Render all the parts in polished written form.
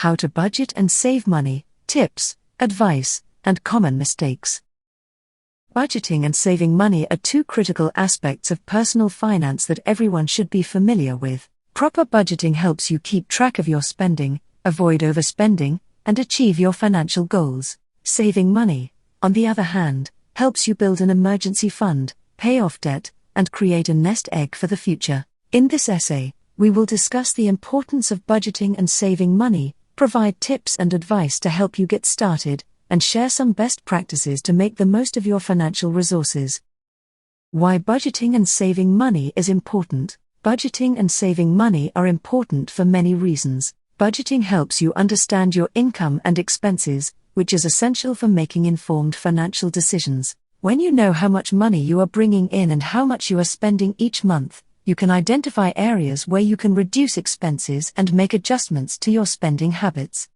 How to budget and save money, tips, advice, and common mistakes. Budgeting and saving money are two critical aspects of personal finance that everyone should be familiar with. Proper budgeting helps you keep track of your spending, avoid overspending, and achieve your financial goals. Saving money, on the other hand, helps you build an emergency fund, pay off debt, and create a nest egg for the future. In this essay, we will discuss the importance of budgeting and saving money, provide tips and advice to help you get started, and share some best practices to make the most of your financial resources. Why budgeting and saving money is important. Budgeting and saving money are important for many reasons. Budgeting helps you understand your income and expenses, which is essential for making informed financial decisions. When you know how much money you are bringing in and how much you are spending each month, you can identify areas where you can reduce expenses and make adjustments to your spending habits.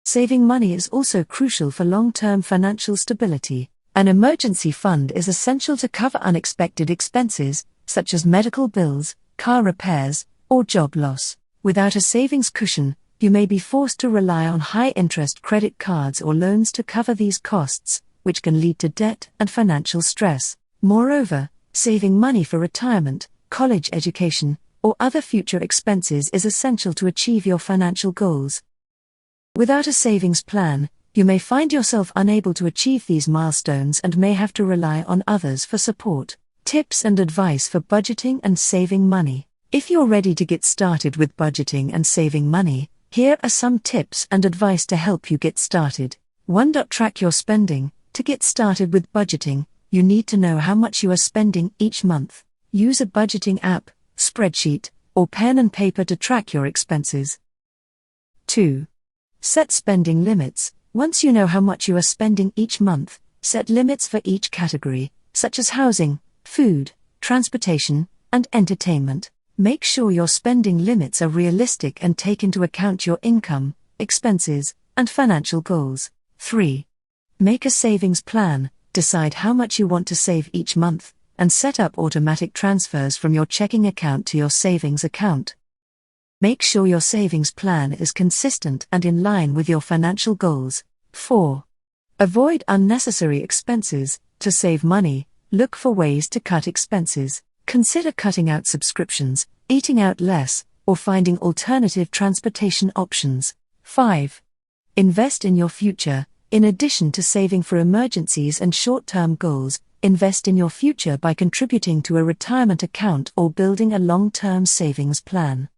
Saving money is also crucial for long-term financial stability. An emergency fund is essential to cover unexpected expenses, such as medical bills, car repairs, or job loss. Without a savings cushion, you may be forced to rely on high-interest credit cards or loans to cover these costs, which can lead to debt and financial stress. Moreover, saving money for retirement, college education, or other future expenses is essential to achieve your financial goals. Without a savings plan, you may find yourself unable to achieve these milestones and may have to rely on others for support. Tips and advice for budgeting and saving money. If you're ready to get started with budgeting and saving money, here are some tips and advice to help you get started. 1. Track your spending. To get started with budgeting, you need to know how much you are spending each month. Use a budgeting app, spreadsheet, or pen and paper to track your expenses. 2. Set spending limits. Once you know how much you are spending each month, set limits for each category, such as housing, food, transportation, and entertainment. Make sure your spending limits are realistic and take into account your income, expenses, and financial goals. 3. Make a savings plan. Decide how much you want to save each month, and set up automatic transfers from your checking account to your savings account. Make sure your savings plan is consistent and in line with your financial goals. 4. Avoid unnecessary expenses. To save money, look for ways to cut expenses. Consider cutting out subscriptions, eating out less, or finding alternative transportation options. 5. Invest in your future. In addition to saving for emergencies and short-term goals, invest in your future by contributing to a retirement account or building a long-term savings plan.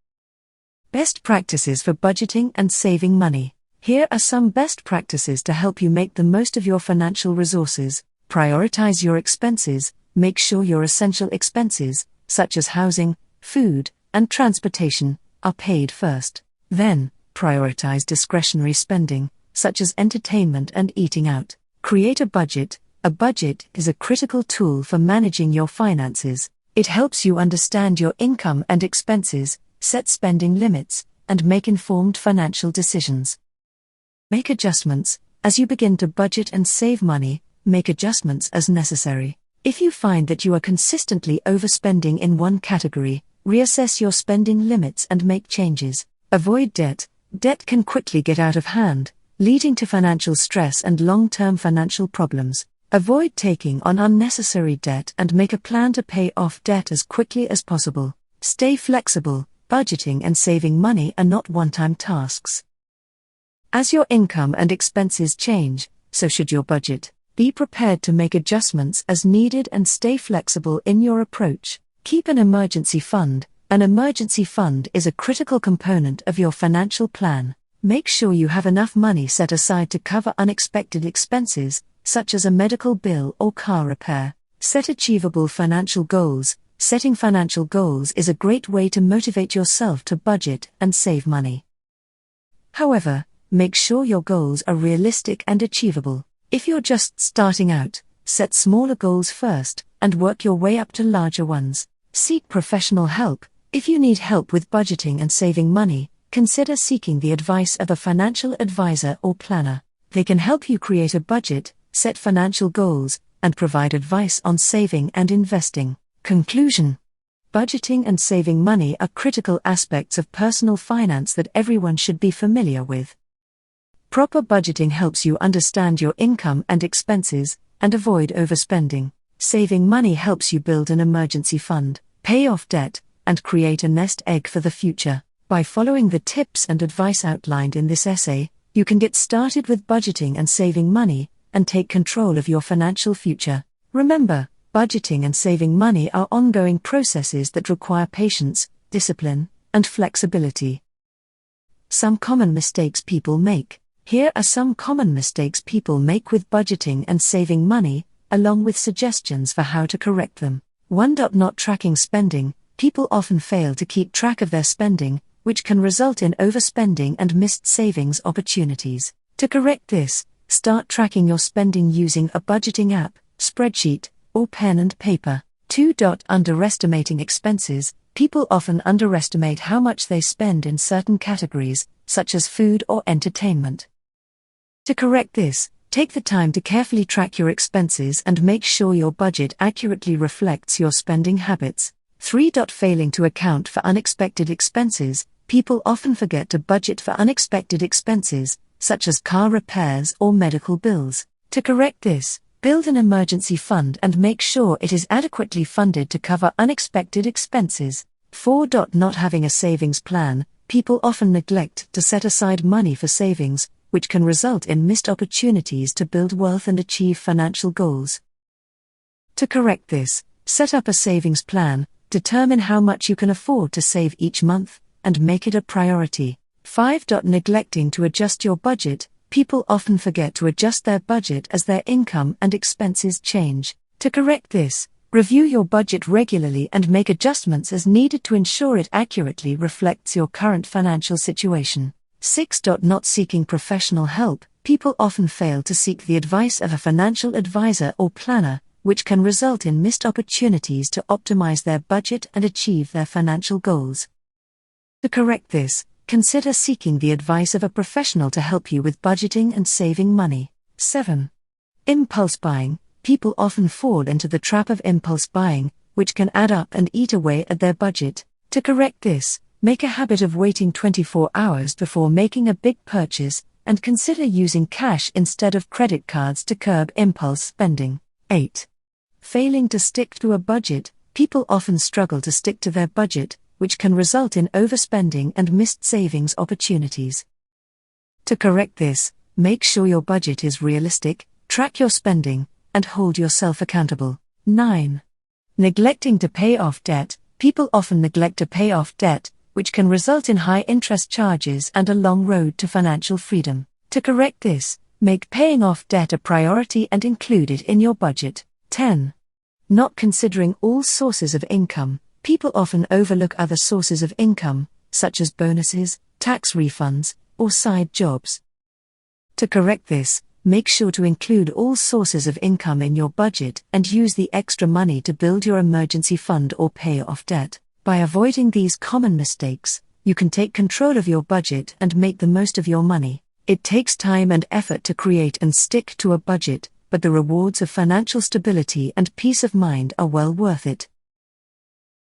Best practices for budgeting and saving money. Here are some best practices to help you make the most of your financial resources. Prioritize your expenses. Make sure your essential expenses, such as housing, food, and transportation, are paid first. Then, prioritize discretionary spending, such as entertainment and eating out. Create a budget. A budget is a critical tool for managing your finances. It helps you understand your income and expenses, set spending limits, and make informed financial decisions. Make adjustments. As you begin to budget and save money, make adjustments as necessary. If you find that you are consistently overspending in one category, reassess your spending limits and make changes. Avoid debt. Debt can quickly get out of hand, leading to financial stress and long-term financial problems. Avoid taking on unnecessary debt and make a plan to pay off debt as quickly as possible. Stay flexible. Budgeting and saving money are not one-time tasks. As your income and expenses change, so should your budget. Be prepared to make adjustments as needed and stay flexible in your approach. Keep an emergency fund. An emergency fund is a critical component of your financial plan. Make sure you have enough money set aside to cover unexpected expenses, such as a medical bill or car repair. Set achievable financial goals. Setting financial goals is a great way to motivate yourself to budget and save money. However, make sure your goals are realistic and achievable. If you're just starting out, set smaller goals first, and work your way up to larger ones. Seek professional help. If you need help with budgeting and saving money, consider seeking the advice of a financial advisor or planner. They can help you create a budget, set financial goals, and provide advice on saving and investing. Conclusion. Budgeting and saving money are critical aspects of personal finance that everyone should be familiar with. Proper budgeting helps you understand your income and expenses and avoid overspending. Saving money helps you build an emergency fund, pay off debt, and create a nest egg for the future. By following the tips and advice outlined in this essay, you can get started with budgeting and saving money and take control of your financial future. Remember, budgeting and saving money are ongoing processes that require patience, discipline, and flexibility. Some common mistakes people make. Here are some common mistakes people make with budgeting and saving money, along with suggestions for how to correct them. 1. Not tracking spending. People often fail to keep track of their spending, which can result in overspending and missed savings opportunities. To correct this, start tracking your spending using a budgeting app, spreadsheet, or pen and paper. 2. Underestimating expenses. People often underestimate how much they spend in certain categories, such as food or entertainment. To correct this, take the time to carefully track your expenses and make sure your budget accurately reflects your spending habits. 3. Failing to account for unexpected expenses. People often forget to budget for unexpected expenses, such as car repairs or medical bills. To correct this, build an emergency fund and make sure it is adequately funded to cover unexpected expenses. 4. Not having a savings plan. People often neglect to set aside money for savings, which can result in missed opportunities to build wealth and achieve financial goals. To correct this, set up a savings plan, determine how much you can afford to save each month, and make it a priority. 5. Neglecting to adjust your budget. People often forget to adjust their budget as their income and expenses change. To correct this, review your budget regularly and make adjustments as needed to ensure it accurately reflects your current financial situation. 6. Not seeking professional help. People often fail to seek the advice of a financial advisor or planner, which can result in missed opportunities to optimize their budget and achieve their financial goals. To correct this, consider seeking the advice of a professional to help you with budgeting and saving money. 7. Impulse buying. People often fall into the trap of impulse buying, which can add up and eat away at their budget. To correct this, make a habit of waiting 24 hours before making a big purchase, and consider using cash instead of credit cards to curb impulse spending. 8. Failing to stick to a budget. People often struggle to stick to their budget, which can result in overspending and missed savings opportunities. To correct this, make sure your budget is realistic, track your spending, and hold yourself accountable. 9. Neglecting to pay off debt. People often neglect to pay off debt, which can result in high interest charges and a long road to financial freedom. To correct this, make paying off debt a priority and include it in your budget. 10. Not considering all sources of income. People often overlook other sources of income, such as bonuses, tax refunds, or side jobs. To correct this, make sure to include all sources of income in your budget and use the extra money to build your emergency fund or pay off debt. By avoiding these common mistakes, you can take control of your budget and make the most of your money. It takes time and effort to create and stick to a budget, but the rewards of financial stability and peace of mind are well worth it.